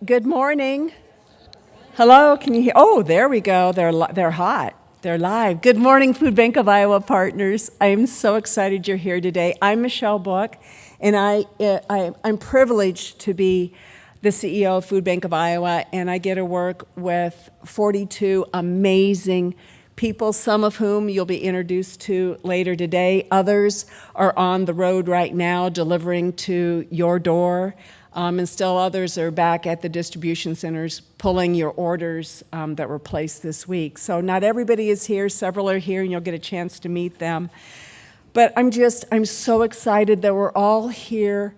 Good morning. Hello, can you hear? Oh, there we go. They're hot. They're live. Good morning, Food Bank of Iowa partners. I am so excited you're here today. I'm Michelle Book, and I'm privileged to be the CEO of Food Bank of Iowa, and I get to work with 42 amazing people, some of whom you'll be introduced to later today. Others are on the road right now delivering to your door. And still others are back at the distribution centers pulling your orders that were placed this week. So not everybody is here. Several are here, and you'll get a chance to meet them. But I'm so excited that we're all here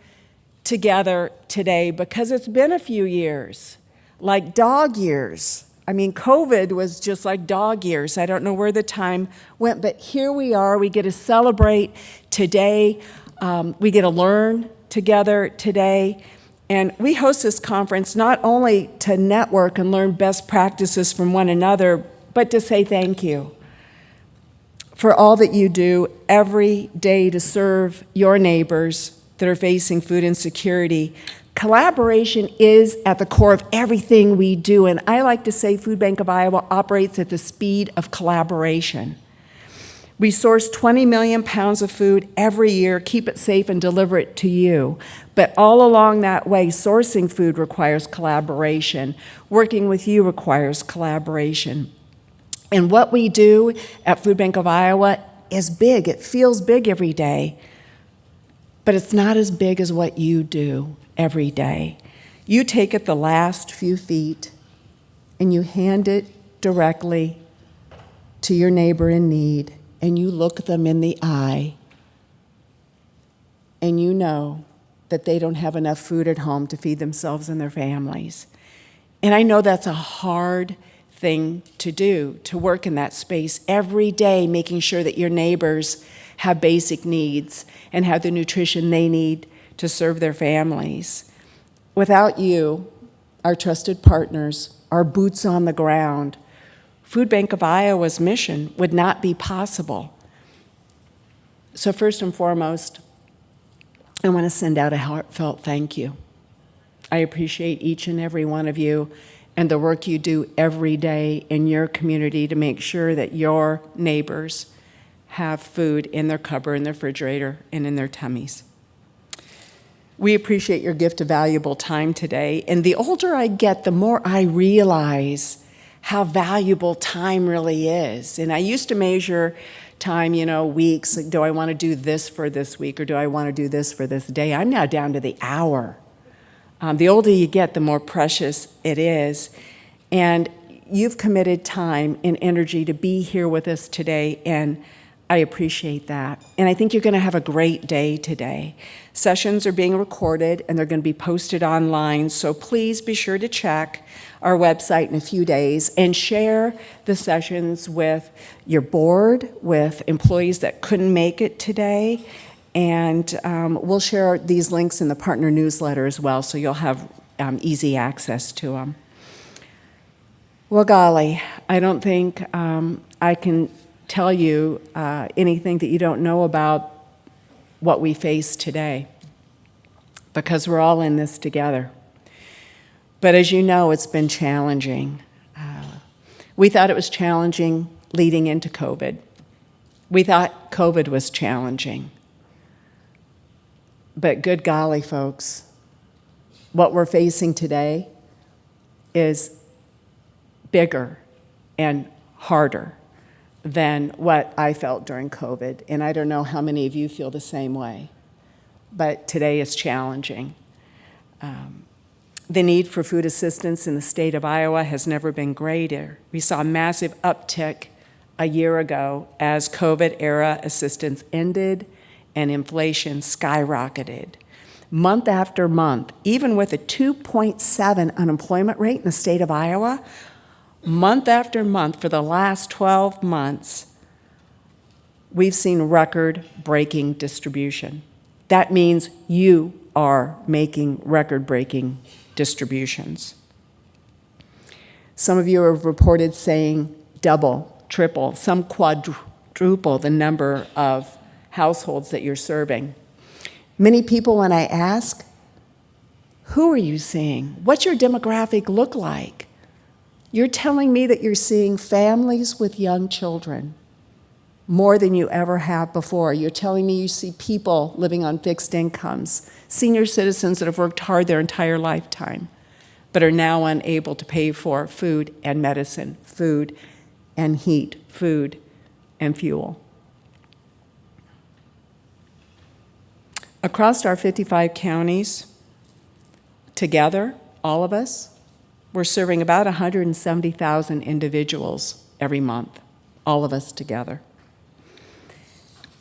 together today because it's been a few years, like dog years. I mean, COVID was just like dog years. I don't know where the time went, but here we are. We get to celebrate today. We get to learn together today. And we host this conference not only to network and learn best practices from one another, but to say thank you for all that you do every day to serve your neighbors that are facing food insecurity. Collaboration is at the core of everything we do, and I like to say Food Bank of Iowa operates at the speed of collaboration. We source 20 million pounds of food every year, keep it safe, and deliver it to you. But all along that way, sourcing food requires collaboration. Working with you requires collaboration. And what we do at Food Bank of Iowa is big. It feels big every day, but it's not as big as what you do every day. You take it the last few feet and you hand it directly to your neighbor in need, and you look them in the eye, and you know that they don't have enough food at home to feed themselves and their families. And I know that's a hard thing to do, to work in that space every day, making sure that your neighbors have basic needs and have the nutrition they need to serve their families. Without you, our trusted partners, our boots on the ground, Food Bank of Iowa's mission would not be possible. So first and foremost, I want to send out a heartfelt thank you. I appreciate each and every one of you and the work you do every day in your community to make sure that your neighbors have food in their cupboard, in their refrigerator, and in their tummies. We appreciate your gift of valuable time today, and the older I get, the more I realize how valuable time really is. And I used to measure time, weeks. Like, do I want to do this for this week, or do I want to do this for this day? I'm now down to the hour. The older you get, the more precious it is. And you've committed time and energy to be here with us today, and I appreciate that. And I think you're going to have a great day today. Sessions are being recorded, and they're going to be posted online, so please be sure to check our website in a few days and share the sessions with your board, with employees that couldn't make it today. And we'll share these links in the partner newsletter as well, so you'll have easy access to them. Well, golly, I don't think I can tell you anything that you don't know about what we face today, because we're all in this together. But as you know, it's been challenging. We thought it was challenging leading into COVID. We thought COVID was challenging. But good golly, folks, what we're facing today is bigger and harder than what I felt during COVID. And I don't know how many of you feel the same way, but today is challenging. The need for food assistance in the state of Iowa has never been greater. We saw a massive uptick a year ago as COVID-era assistance ended and inflation skyrocketed. Month after month, even with a 2.7 unemployment rate in the state of Iowa, month after month for the last 12 months, we've seen record-breaking distribution. That means you are making record-breaking distributions. Some of you have reported saying double, triple, some quadruple the number of households that you're serving. Many people, when I ask, Who are you seeing? What's your demographic look like? You're telling me that you're seeing families with young children more than you ever have before. You're telling me you see people living on fixed incomes, senior citizens that have worked hard their entire lifetime, but are now unable to pay for food and medicine, food and heat, food and fuel. Across our 55 counties, together, all of us, we're serving about 170,000 individuals every month, all of us together.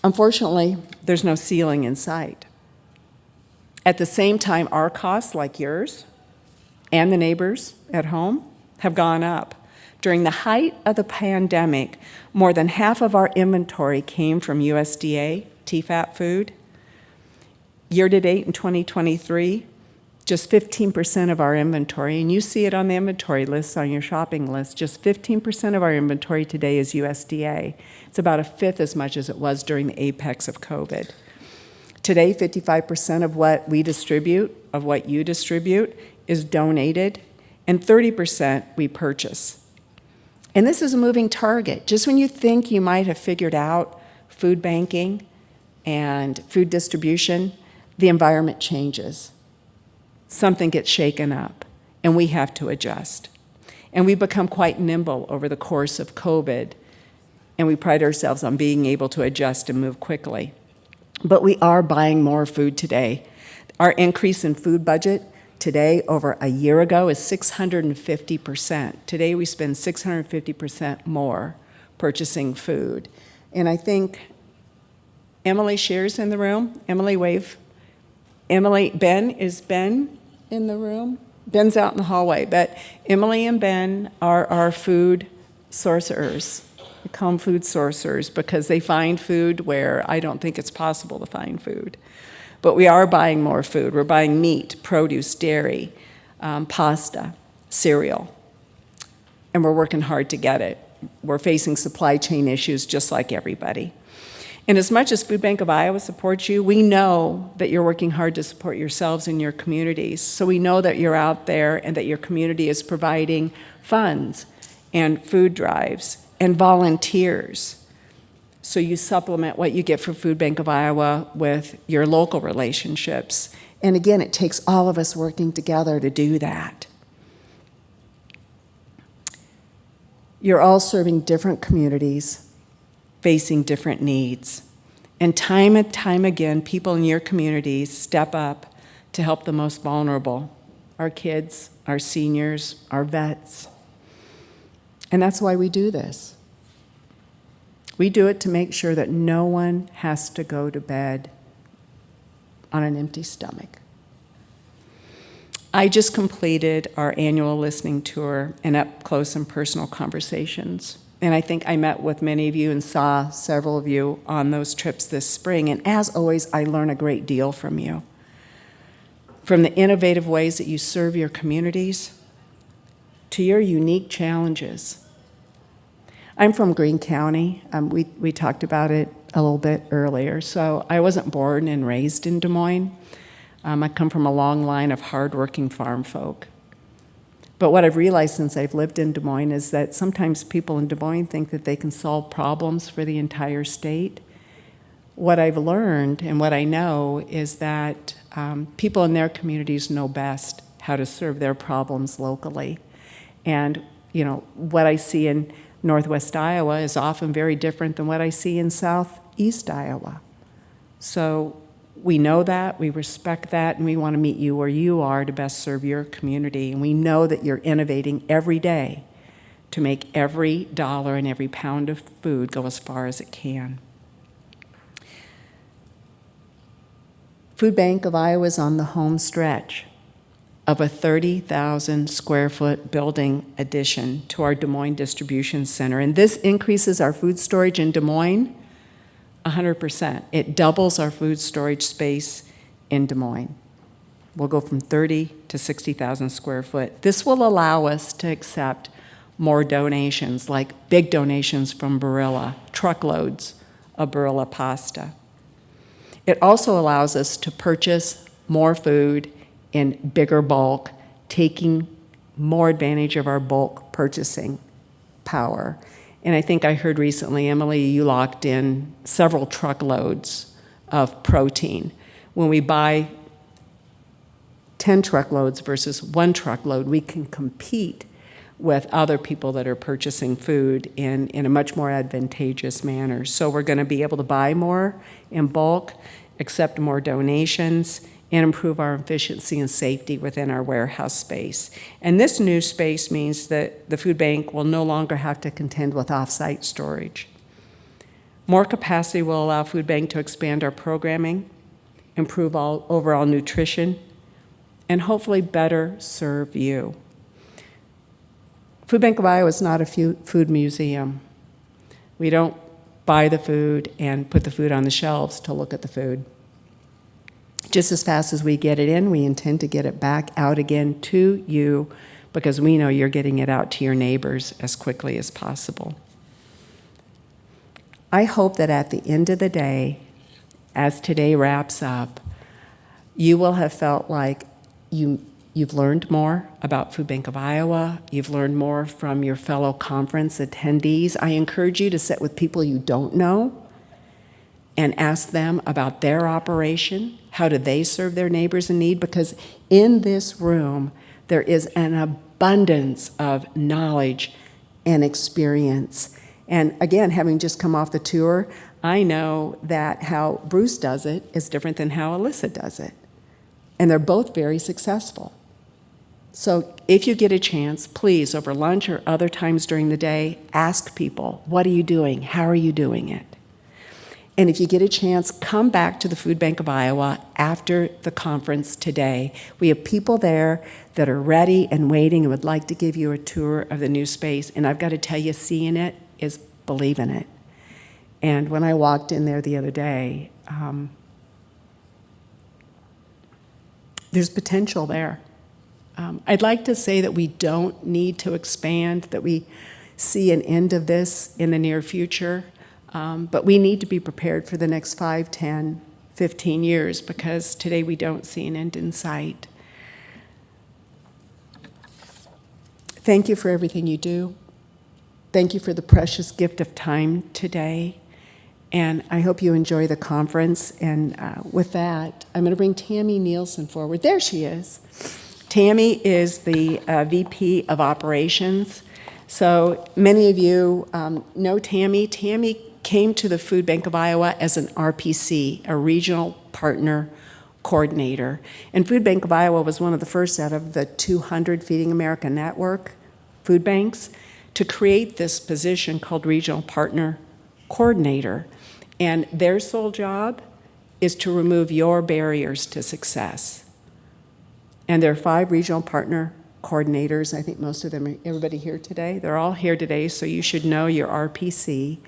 Unfortunately, there's no ceiling in sight. At the same time, our costs, like yours and the neighbors at home, have gone up. During the height of the pandemic, more than half of our inventory came from USDA TFAP food. Year to date in 2023, just 15% of our inventory, and you see it on the inventory list on your shopping list, just 15% of our inventory today is USDA. It's about a fifth as much as it was during the apex of COVID. Today, 55% of what we distribute, of what you distribute, is donated, and 30% we purchase. And this is a moving target. Just when you think you might have figured out food banking and food distribution, the environment changes. Something gets shaken up, and we have to adjust. And we've become quite nimble over the course of COVID, and we pride ourselves on being able to adjust and move quickly. But we are buying more food today. Our increase in food budget today over a year ago is 650%. Today we spend 650% more purchasing food. And I think Emily Shear's in the room. Emily, wave. Emily, Ben, is Ben in the room? Ben's out in the hallway, but Emily and Ben are our food sorcerers. We call them food sorcerers because they find food where I don't think it's possible to find food. But we are buying more food. We're buying meat, produce, dairy, pasta, cereal, and we're working hard to get it. We're facing supply chain issues just like everybody. And as much as Food Bank of Iowa supports you, we know that you're working hard to support yourselves and your communities. So we know that you're out there and that your community is providing funds and food drives and volunteers. So you supplement what you get from Food Bank of Iowa with your local relationships. And again, it takes all of us working together to do that. You're all serving different communities, facing different needs. And time again, people in your communities step up to help the most vulnerable, our kids, our seniors, our vets. And that's why we do this. We do it to make sure that no one has to go to bed on an empty stomach. I just completed our annual listening tour and up close and personal conversations. And I think I met with many of you and saw several of you on those trips this spring. And as always, I learn a great deal from you. From the innovative ways that you serve your communities to your unique challenges. I'm from Greene County. We talked about it a little bit earlier. So I wasn't born and raised in Des Moines. I come from a long line of hardworking farm folk. But what I've realized since I've lived in Des Moines is that sometimes people in Des Moines think that they can solve problems for the entire state. What I've learned and what I know is that people in their communities know best how to serve their problems locally. And what I see in Northwest Iowa is often very different than what I see in Southeast Iowa. So we know that, we respect that, and we want to meet you where you are to best serve your community. And we know that you're innovating every day to make every dollar and every pound of food go as far as it can. Food Bank of Iowa is on the home stretch of a 30,000 square foot building addition to our Des Moines Distribution Center. And this increases our food storage in Des Moines 100%. It doubles our food storage space in Des Moines. We'll go from 30 to 60,000 square foot. This will allow us to accept more donations, like big donations from Barilla, truckloads of Barilla pasta. It also allows us to purchase more food in bigger bulk, taking more advantage of our bulk purchasing power. And I think I heard recently, Emily, you locked in several truckloads of protein. When we buy 10 truckloads versus 1 truckload, we can compete with other people that are purchasing food in a much more advantageous manner. So we're going to be able to buy more in bulk, accept more donations, and improve our efficiency and safety within our warehouse space. And this new space means that the food bank will no longer have to contend with off-site storage. More capacity will allow food bank to expand our programming, improve overall nutrition, and hopefully better serve you. Food Bank of Iowa is not a food museum. We don't buy the food and put the food on the shelves to look at the food. Just as fast as we get it in, we intend to get it back out again to you because we know you're getting it out to your neighbors as quickly as possible. I hope that at the end of the day, as today wraps up, you will have felt like you've learned more about Food Bank of Iowa. You've learned more from your fellow conference attendees. I encourage you to sit with people you don't know and ask them about their operation. How do they serve their neighbors in need? Because in this room, there is an abundance of knowledge and experience. And again, having just come off the tour, I know that how Bruce does it is different than how Alyssa does it. And they're both very successful. So if you get a chance, please, over lunch or other times during the day, ask people, what are you doing? How are you doing it? And if you get a chance, come back to the Food Bank of Iowa after the conference today. We have people there that are ready and waiting and would like to give you a tour of the new space. And I've got to tell you, seeing it is believing it. And when I walked in there the other day, there's potential there. I'd like to say that we don't need to expand, that we see an end of this in the near future, but we need to be prepared for the next 5, 10, 15 years because today we don't see an end in sight. Thank you for everything you do. Thank you for the precious gift of time today. And I hope you enjoy the conference. And with that, I'm going to bring Tammy Nielsen forward. There she is. Tammy is the VP of Operations. So many of you know Tammy. Tammy came to the Food Bank of Iowa as an RPC, a Regional Partner Coordinator. And Food Bank of Iowa was one of the first out of the 200 Feeding America Network food banks to create this position called Regional Partner Coordinator. And their sole job is to remove your barriers to success. And there are 5 regional partner coordinators. I think most of them, everybody here today, they're all here today, so you should know your RPC.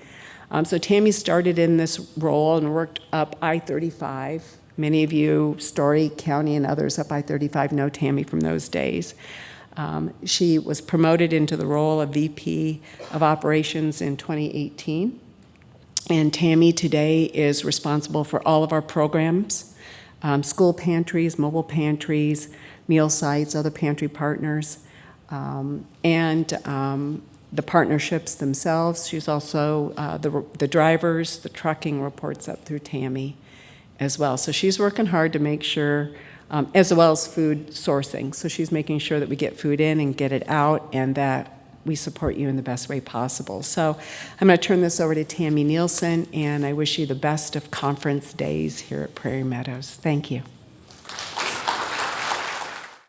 So Tammy started in this role and worked up I-35. Many of you, Story County and others up I-35 know Tammy from those days. She was promoted into the role of VP of Operations in 2018. And Tammy today is responsible for all of our programs, school pantries, mobile pantries, meal sites, other pantry partners, and the partnerships themselves. She's also the drivers, the trucking reports up through Tammy as well. So she's working hard to make sure, as well as food sourcing. So she's making sure that we get food in and get it out and that we support you in the best way possible. So I'm going to turn this over to Tammy Nielsen, and I wish you the best of conference days here at Prairie Meadows. Thank you.